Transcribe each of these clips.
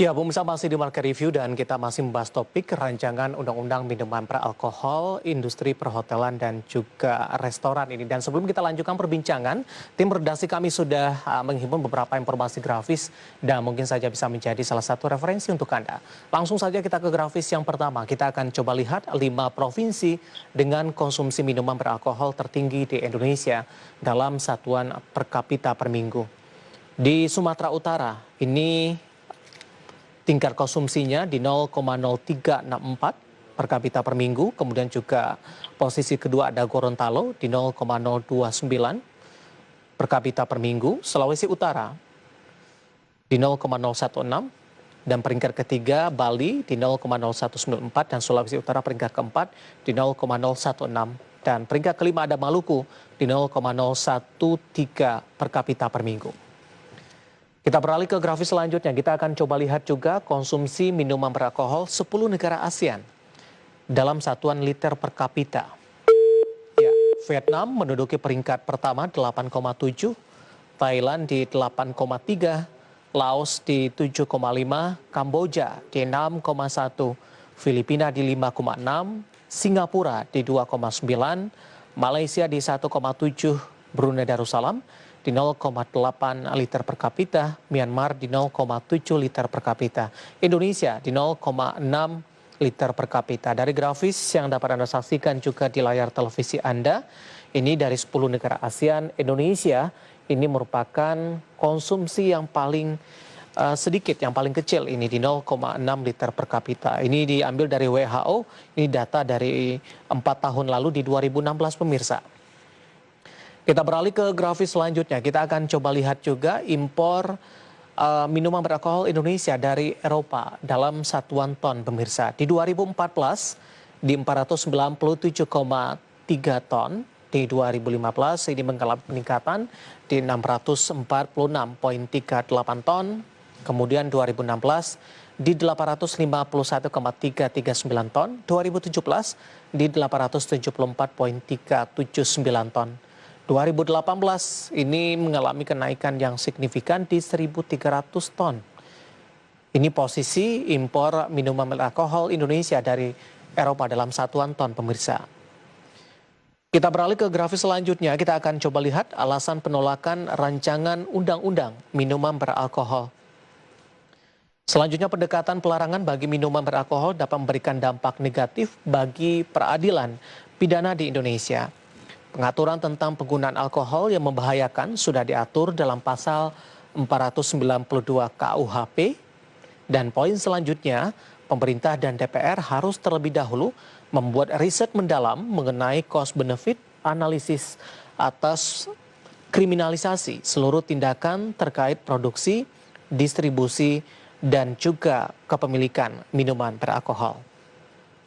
Ya, pemirsa masih di Market Review dan kita masih membahas topik rancangan Undang-Undang Minuman Beralkohol, Industri Perhotelan dan juga Restoran ini. Dan sebelum kita lanjutkan perbincangan, tim redaksi kami sudah menghimpun beberapa informasi grafis dan mungkin saja bisa menjadi salah satu referensi untuk Anda. Langsung saja kita ke grafis yang pertama. Kita akan coba lihat 5 provinsi dengan konsumsi minuman beralkohol tertinggi di Indonesia dalam satuan per kapita per minggu. Di Sumatera Utara, ini tingkat konsumsinya di 0,0364 per kapita per minggu. Kemudian juga posisi kedua ada Gorontalo di 0,029 per kapita per minggu. Sulawesi Utara di 0,016 dan peringkat ketiga Bali di 0,0194 dan Sulawesi Utara peringkat keempat di 0,016 dan peringkat kelima ada Maluku di 0,013 per kapita per minggu. Kita beralih ke grafis selanjutnya. Kita akan coba lihat juga konsumsi minuman beralkohol 10 negara ASEAN dalam satuan liter per kapita. Ya, Vietnam menduduki peringkat pertama 8,7, Thailand di 8,3, Laos di 7,5, Kamboja di 6,1, Filipina di 5,6, Singapura di 2,9, Malaysia di 1,7, Brunei Darussalam di 0,8 liter per kapita, Myanmar di 0,7 liter per kapita, Indonesia di 0,6 liter per kapita. Dari grafis yang dapat Anda saksikan juga di layar televisi Anda, ini dari 10 negara ASEAN, Indonesia ini merupakan konsumsi yang paling sedikit, yang paling kecil ini di 0,6 liter per kapita. Ini diambil dari WHO, ini data dari 4 tahun lalu di 2016 pemirsa. Kita beralih ke grafis selanjutnya. Kita akan coba lihat juga impor minuman beralkohol Indonesia dari Eropa dalam satuan ton pemirsa. Di 2014 di 497,3 ton. Di 2015 ini mengalami peningkatan di 646,38 ton. Kemudian 2016 di 851,339 ton. 2017 di 874,379 ton. 2018 ini mengalami kenaikan yang signifikan di 1.300 ton. Ini posisi impor minuman beralkohol Indonesia dari Eropa dalam satuan ton pemirsa. Kita beralih ke grafis selanjutnya, kita akan coba lihat alasan penolakan rancangan undang-undang minuman beralkohol. Selanjutnya pendekatan pelarangan bagi minuman beralkohol dapat memberikan dampak negatif bagi peradilan pidana di Indonesia. Pengaturan tentang penggunaan alkohol yang membahayakan sudah diatur dalam pasal 492 KUHP. Dan poin selanjutnya, pemerintah dan DPR harus terlebih dahulu membuat riset mendalam mengenai cost benefit analisis atas kriminalisasi seluruh tindakan terkait produksi, distribusi, dan juga kepemilikan minuman beralkohol.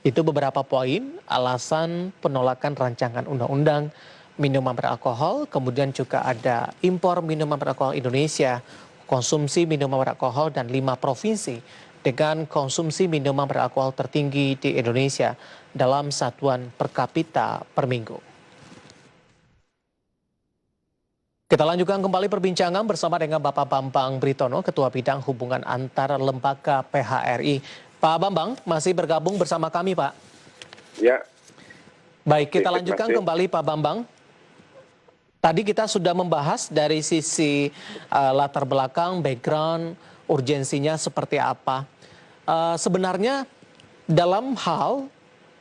Itu beberapa poin alasan penolakan rancangan undang-undang minuman beralkohol. Kemudian juga ada impor minuman beralkohol Indonesia, konsumsi minuman beralkohol, dan 5 provinsi dengan konsumsi minuman beralkohol tertinggi di Indonesia dalam satuan per kapita per minggu. Kita lanjutkan kembali perbincangan bersama dengan Bapak Bambang Britono, Ketua Bidang Hubungan Antar Lembaga PHRI. Pak Bambang masih bergabung bersama kami, Pak. Ya. Baik, kita lanjutkan kembali Pak Bambang. Tadi kita sudah membahas dari sisi latar belakang, background, urgensinya seperti apa. Sebenarnya dalam hal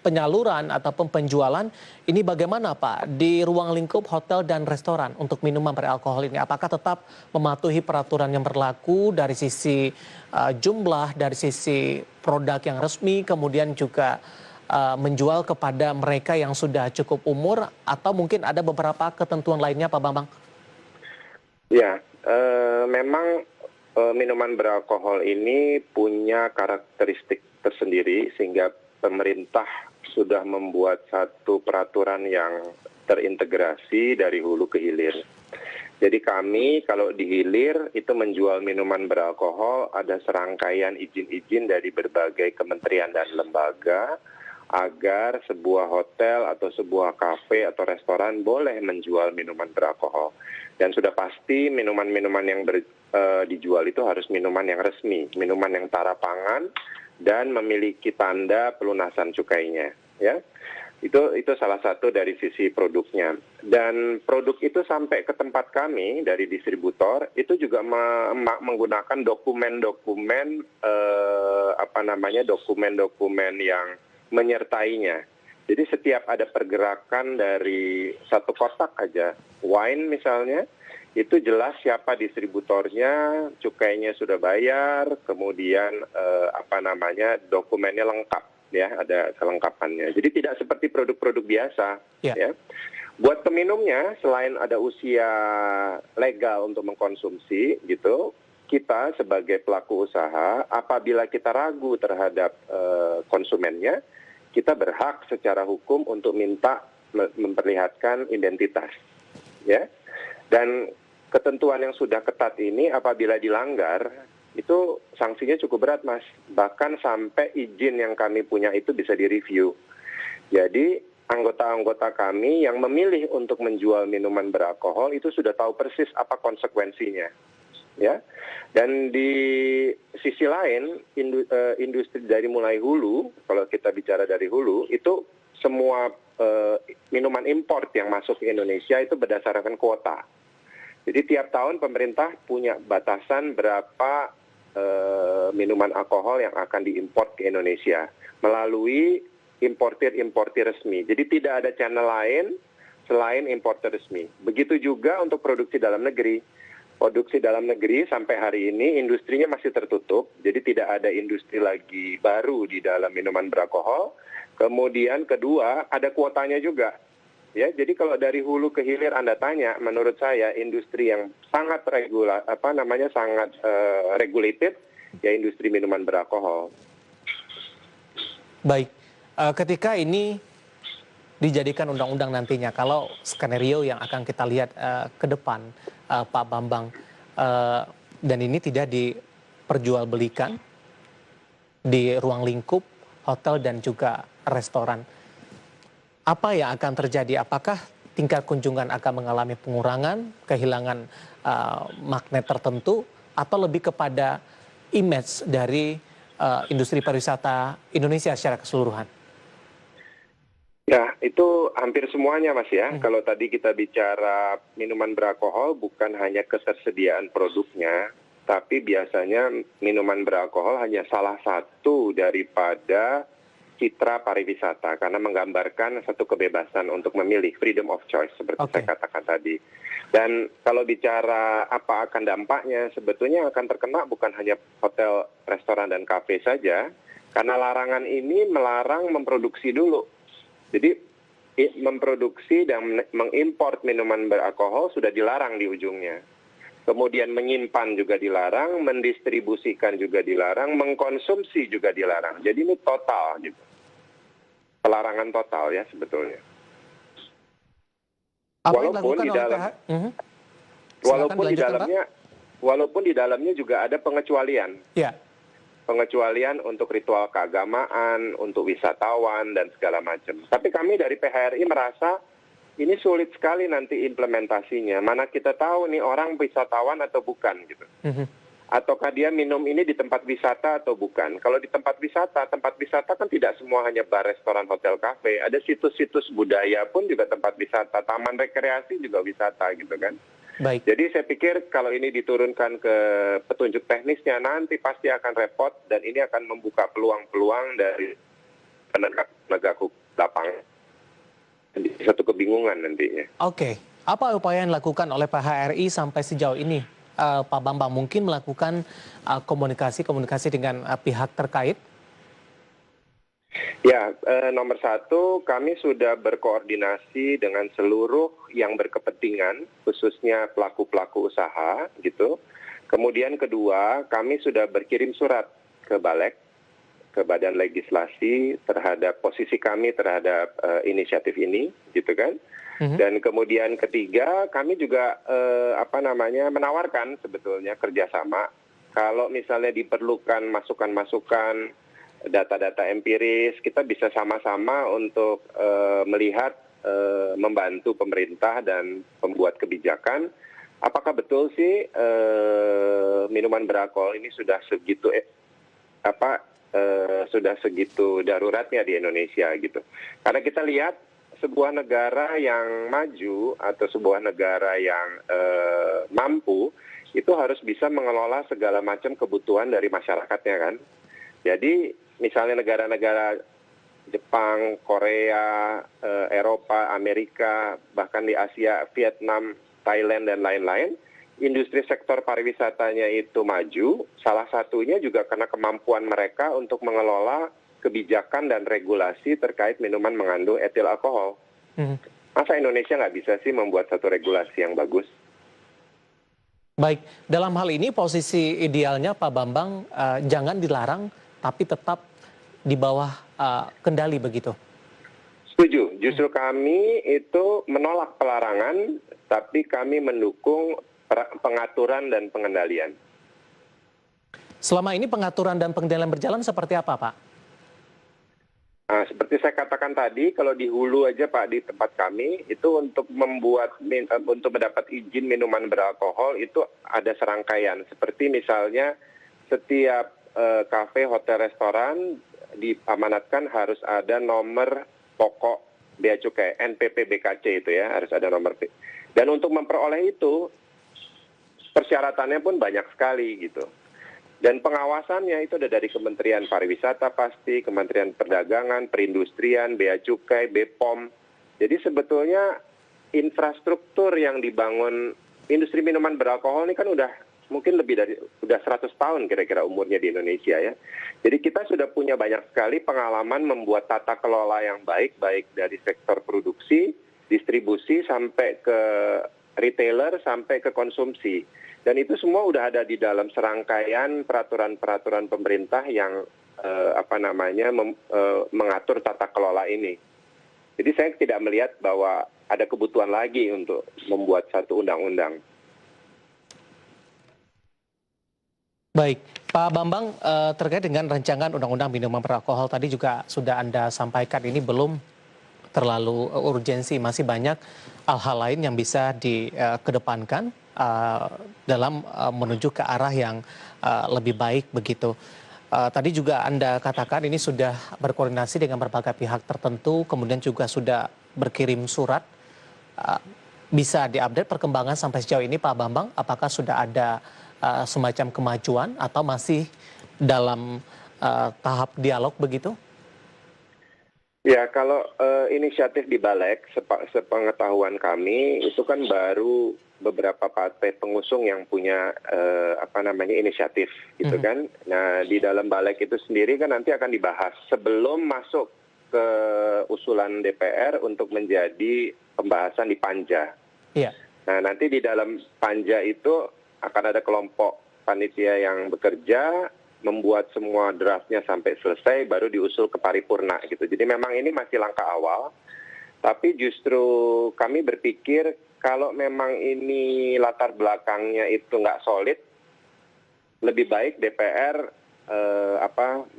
penyaluran ataupun penjualan ini bagaimana Pak di ruang lingkup hotel dan restoran untuk minuman beralkohol ini? Apakah tetap mematuhi peraturan yang berlaku dari sisi jumlah, dari sisi produk yang resmi, kemudian juga menjual kepada mereka yang sudah cukup umur, atau mungkin ada beberapa ketentuan lainnya Pak Bambang? Ya, memang minuman beralkohol ini punya karakteristik tersendiri sehingga pemerintah sudah membuat satu peraturan yang terintegrasi dari hulu ke hilir. Jadi kami kalau di hilir itu menjual minuman beralkohol ada serangkaian izin-izin dari berbagai kementerian dan lembaga agar sebuah hotel atau sebuah kafe atau restoran boleh menjual minuman beralkohol. Dan sudah pasti minuman-minuman yang dijual itu harus minuman yang resmi, minuman yang tara pangan dan memiliki tanda pelunasan cukainya, ya. Itu salah satu dari sisi produknya. Dan produk itu sampai ke tempat kami dari distributor itu juga menggunakan dokumen-dokumen dokumen-dokumen yang menyertainya. Jadi setiap ada pergerakan dari satu kotak aja, wine misalnya, itu jelas siapa distributornya, cukainya sudah bayar, kemudian dokumennya lengkap, ya, ada kelengkapannya. Jadi tidak seperti produk-produk biasa, ya. Buat peminumnya, selain ada usia legal untuk mengkonsumsi, gitu, kita sebagai pelaku usaha, apabila kita ragu terhadap konsumennya, kita berhak secara hukum untuk minta memperlihatkan identitas, ya. Dan ketentuan yang sudah ketat ini apabila dilanggar, itu sanksinya cukup berat, Mas. Bahkan sampai izin yang kami punya itu bisa direview. Jadi anggota-anggota kami yang memilih untuk menjual minuman beralkohol itu sudah tahu persis apa konsekuensinya, ya. Dan di sisi lain, industri dari mulai hulu, kalau kita bicara dari hulu, itu semua minuman import yang masuk ke Indonesia itu berdasarkan kuota. Jadi tiap tahun pemerintah punya batasan berapa minuman alkohol yang akan diimport ke Indonesia melalui importir resmi. Jadi tidak ada channel lain selain importer resmi. Begitu juga untuk produksi dalam negeri. Produksi dalam negeri sampai hari ini industrinya masih tertutup, jadi tidak ada industri lagi baru di dalam minuman beralkohol. Kemudian kedua, ada kuotanya juga. Ya, jadi kalau dari hulu ke hilir Anda tanya, menurut saya industri yang sangat regulated ya industri minuman beralkohol. Baik, ketika ini dijadikan undang-undang nantinya, kalau skenario yang akan kita lihat ke depan, Pak Bambang, dan ini tidak diperjualbelikan di ruang lingkup hotel dan juga restoran, apa yang akan terjadi? Apakah tingkat kunjungan akan mengalami pengurangan, kehilangan magnet tertentu, atau lebih kepada image dari industri pariwisata Indonesia secara keseluruhan? Ya, itu hampir semuanya, Mas, ya. Kalau tadi kita bicara minuman beralkohol, bukan hanya ketersediaan produknya, tapi biasanya minuman beralkohol hanya salah satu daripada citra pariwisata, karena menggambarkan satu kebebasan untuk memilih, freedom of choice, seperti saya katakan tadi. Dan kalau bicara apa akan dampaknya, sebetulnya akan terkena bukan hanya hotel, restoran, dan kafe saja, karena larangan ini melarang memproduksi dulu. Jadi memproduksi dan mengimport minuman beralkohol sudah dilarang di ujungnya. Kemudian menyimpan juga dilarang, mendistribusikan juga dilarang, mengkonsumsi juga dilarang. Jadi ini total, gitu. Pelarangan total ya sebetulnya. Walaupun di dalamnya juga ada pengecualian. Ya. Pengecualian untuk ritual keagamaan, untuk wisatawan dan segala macam. Tapi kami dari PHRI merasa ini sulit sekali nanti implementasinya. Mana kita tahu nih orang wisatawan atau bukan gitu. Ataukah dia minum ini di tempat wisata atau bukan. Kalau di tempat wisata kan tidak semua hanya bar, restoran, hotel, kafe. Ada situs-situs budaya pun juga tempat wisata. Taman rekreasi juga wisata gitu kan. Baik. Jadi saya pikir kalau ini diturunkan ke petunjuk teknisnya nanti pasti akan repot. Dan ini akan membuka peluang-peluang dari penegak hukum lapangan. Satu kebingungan nantinya. Oke. Apa upaya yang dilakukan oleh PHRI sampai sejauh ini? Pak Bambang, mungkin melakukan komunikasi dengan pihak terkait? Ya, nomor satu, kami sudah berkoordinasi dengan seluruh yang berkepentingan, khususnya pelaku-pelaku usaha, gitu. Kemudian kedua, kami sudah berkirim surat ke Balek, ke Badan Legislasi terhadap posisi kami terhadap inisiatif ini, gitu kan. Dan kemudian ketiga, kami juga menawarkan sebetulnya kerjasama. Kalau misalnya diperlukan masukan-masukan, data-data empiris, kita bisa sama-sama untuk melihat, membantu pemerintah dan pembuat kebijakan apakah betul sih minuman beralkohol ini sudah segitu sudah segitu daruratnya di Indonesia gitu. Karena kita lihat sebuah negara yang maju atau sebuah negara yang mampu itu harus bisa mengelola segala macam kebutuhan dari masyarakatnya kan. Jadi misalnya negara-negara Jepang, Korea, Eropa, Amerika, bahkan di Asia, Vietnam, Thailand dan lain-lain, industri sektor pariwisatanya itu maju, salah satunya juga karena kemampuan mereka untuk mengelola kebijakan dan regulasi terkait minuman mengandung etil alkohol. Masa Indonesia nggak bisa sih membuat satu regulasi yang bagus? Baik, dalam hal ini posisi idealnya Pak Bambang jangan dilarang tapi tetap di bawah kendali begitu. Setuju, justru kami itu menolak pelarangan, tapi kami mendukung pengaturan dan pengendalian. Selama ini pengaturan dan pengendalian berjalan seperti apa, Pak? Nah, seperti saya katakan tadi, kalau di hulu aja Pak, di tempat kami, itu untuk mendapat izin minuman beralkohol itu ada serangkaian. Seperti misalnya setiap kafe, hotel, restoran diamanatkan harus ada nomor pokok bea cukai, NPP BKC itu ya, harus ada nomor. Dan untuk memperoleh itu, persyaratannya pun banyak sekali gitu. Dan pengawasannya itu ada dari Kementerian Pariwisata pasti, Kementerian Perdagangan, Perindustrian, Bea Cukai, BPOM. Jadi sebetulnya infrastruktur yang dibangun industri minuman beralkohol ini kan mungkin lebih dari 100 tahun kira-kira umurnya di Indonesia ya. Jadi kita sudah punya banyak sekali pengalaman membuat tata kelola yang baik dari sektor produksi, distribusi sampai ke retailer sampai ke konsumsi. Dan itu semua udah ada di dalam serangkaian peraturan-peraturan pemerintah yang mengatur tata kelola ini. Jadi saya tidak melihat bahwa ada kebutuhan lagi untuk membuat satu undang-undang. Baik, Pak Bambang, terkait dengan rancangan undang-undang minuman beralkohol tadi juga sudah Anda sampaikan ini belum terlalu urgensi, masih banyak hal-hal lain yang bisa dikedepankan dalam menuju ke arah yang lebih baik begitu. Tadi juga Anda katakan ini sudah berkoordinasi dengan berbagai pihak tertentu, kemudian juga sudah berkirim surat. Bisa diupdate perkembangan sampai sejauh ini Pak Bambang, apakah sudah ada semacam kemajuan atau masih dalam tahap dialog begitu? Ya, kalau inisiatif di Balek, sepengetahuan kami, itu kan baru beberapa partai pengusung yang punya inisiatif, gitu kan. Nah, di dalam Balek itu sendiri kan nanti akan dibahas sebelum masuk ke usulan DPR untuk menjadi pembahasan di Panja. Iya. Nah, nanti di dalam Panja itu akan ada kelompok panitia yang bekerja, membuat semua draftnya sampai selesai, baru diusul ke paripurna gitu. Jadi memang ini masih langkah awal, tapi justru kami berpikir kalau memang ini latar belakangnya itu nggak solid, lebih baik DPR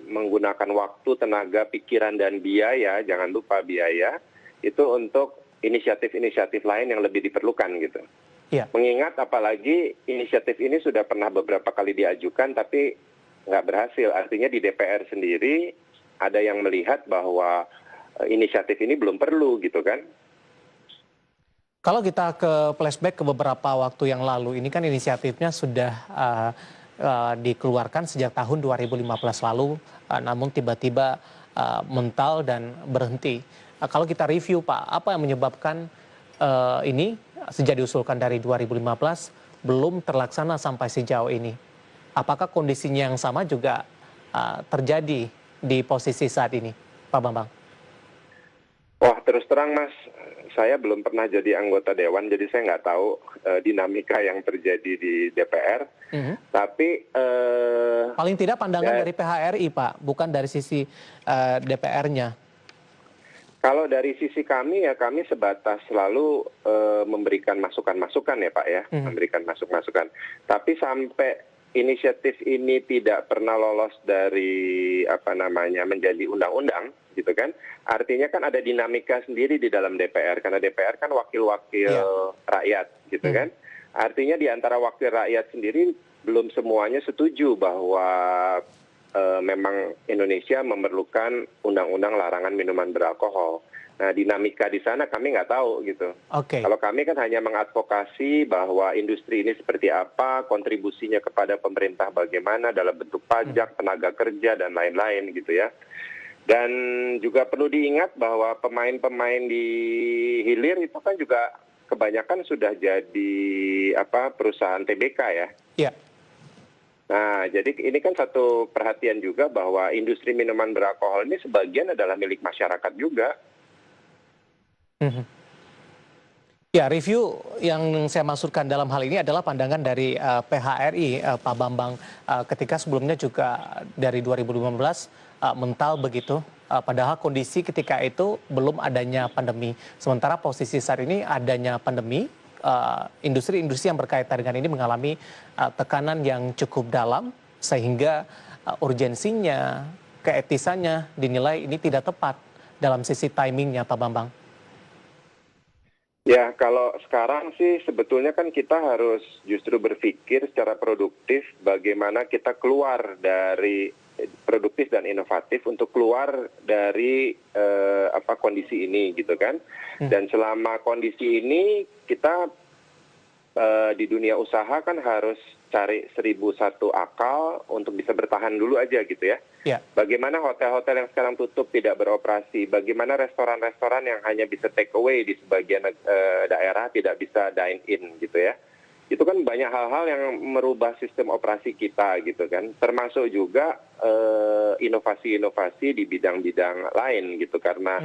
menggunakan waktu, tenaga, pikiran, dan biaya, jangan lupa biaya, itu untuk inisiatif-inisiatif lain yang lebih diperlukan gitu. Ya. Mengingat apalagi inisiatif ini sudah pernah beberapa kali diajukan tapi nggak berhasil. Artinya di DPR sendiri ada yang melihat bahwa inisiatif ini belum perlu gitu kan. Kalau kita ke flashback ke beberapa waktu yang lalu, ini kan inisiatifnya sudah dikeluarkan sejak tahun 2015 lalu, namun tiba-tiba mental dan berhenti. Kalau kita review Pak, apa yang menyebabkan ini sejak diusulkan dari 2015 belum terlaksana sampai sejauh ini? Apakah kondisinya yang sama juga terjadi di posisi saat ini, Pak Bambang? Wah, terus terang Mas, saya belum pernah jadi anggota Dewan, jadi saya nggak tahu dinamika yang terjadi di DPR. Tapi paling tidak pandangan dari PHRI, Pak, bukan dari sisi DPR-nya. Kalau dari sisi kami ya kami sebatas selalu memberikan masukan-masukan ya Pak ya, memberikan masukan-masukan. Tapi sampai inisiatif ini tidak pernah lolos dari menjadi undang-undang gitu kan. Artinya kan ada dinamika sendiri di dalam DPR karena DPR kan wakil-wakil rakyat gitu kan. artinya di antara wakil rakyat sendiri belum semuanya setuju bahwa memang Indonesia memerlukan undang-undang larangan minuman beralkohol. Nah, dinamika di sana kami nggak tahu gitu. Oke. Kalau kami kan hanya mengadvokasi bahwa industri ini seperti apa, kontribusinya kepada pemerintah bagaimana dalam bentuk pajak, tenaga kerja, dan lain-lain gitu ya. Dan juga perlu diingat bahwa pemain-pemain di hilir itu kan juga kebanyakan sudah jadi perusahaan TBK ya. Iya. Nah, jadi ini kan satu perhatian juga bahwa industri minuman beralkohol ini sebagian adalah milik masyarakat juga. Ya, review yang saya maksudkan dalam hal ini adalah pandangan dari PHRI, Pak Bambang, ketika sebelumnya juga dari 2015 mental begitu, padahal kondisi ketika itu belum adanya pandemi. Sementara posisi saat ini adanya pandemi, industri-industri yang berkaitan dengan ini mengalami tekanan yang cukup dalam, sehingga urgensinya, keetisannya dinilai ini tidak tepat dalam sisi timingnya, Pak Bambang. Ya, kalau sekarang sih sebetulnya kan kita harus justru berpikir secara produktif bagaimana kita keluar dari produktif dan inovatif untuk keluar dari kondisi ini gitu kan. Dan selama kondisi ini kita di dunia usaha kan harus cari 1001 akal untuk bisa bertahan dulu aja gitu ya. Ya. Bagaimana hotel-hotel yang sekarang tutup tidak beroperasi, bagaimana restoran-restoran yang hanya bisa take away di sebagian daerah tidak bisa dine in gitu ya. Itu kan banyak hal-hal yang merubah sistem operasi kita gitu kan. Termasuk juga inovasi-inovasi di bidang-bidang lain gitu karena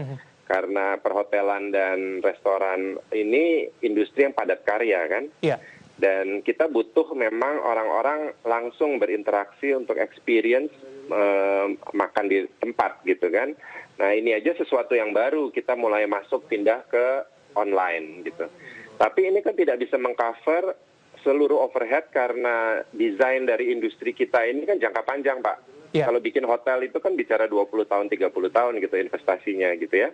perhotelan dan restoran ini industri yang padat karya kan. Iya. Dan kita butuh memang orang-orang langsung berinteraksi untuk experience makan di tempat gitu kan. Nah, ini aja sesuatu yang baru, kita mulai masuk pindah ke online gitu. Tapi ini kan tidak bisa mengcover seluruh overhead karena desain dari industri kita ini kan jangka panjang, Pak. Yeah. Kalau bikin hotel itu kan bicara 20 tahun, 30 tahun gitu investasinya gitu ya.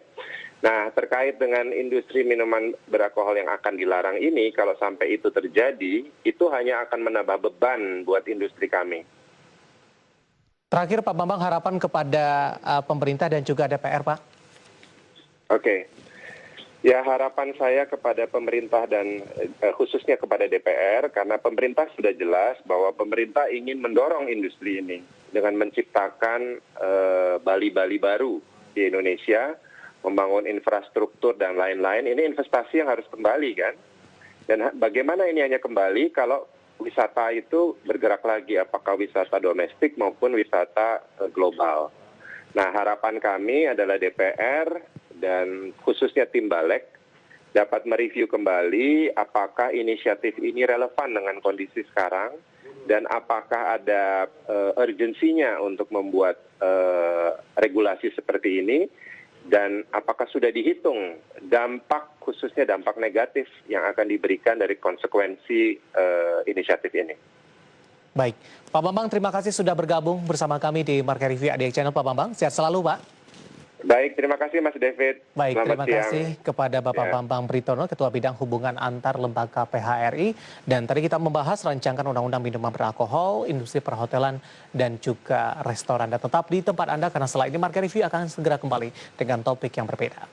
Nah, terkait dengan industri minuman beralkohol yang akan dilarang ini, kalau sampai itu terjadi, itu hanya akan menambah beban buat industri kami. Terakhir Pak Bambang, harapan kepada pemerintah dan juga DPR, Pak. Oke. Ya, harapan saya kepada pemerintah dan khususnya kepada DPR, karena pemerintah sudah jelas bahwa pemerintah ingin mendorong industri ini dengan menciptakan Bali-Bali baru di Indonesia, membangun infrastruktur dan lain-lain. Ini investasi yang harus kembali kan. Dan bagaimana ini hanya kembali kalau wisata itu bergerak lagi, apakah wisata domestik maupun wisata global. Nah, harapan kami adalah DPR dan khususnya tim Balek dapat mereview kembali apakah inisiatif ini relevan dengan kondisi sekarang dan apakah ada urgensinya untuk membuat regulasi seperti ini dan apakah sudah dihitung dampak khususnya dampak negatif yang akan diberikan dari konsekuensi inisiatif ini. Baik, Pak Bambang terima kasih sudah bergabung bersama kami di Market Review ADX Channel. Pak Bambang, sehat selalu Pak. Baik, terima kasih Mas David. Baik, Selamat terima siang. kasih kepada Bapak Bambang Britono, Ketua Bidang Hubungan Antar Lembaga PHRI. Dan tadi kita membahas rancangan Undang-Undang Minuman Beralkohol, Industri Perhotelan, dan juga Restoran. Dan tetap di tempat Anda karena setelah ini Market Review akan segera kembali dengan topik yang berbeda.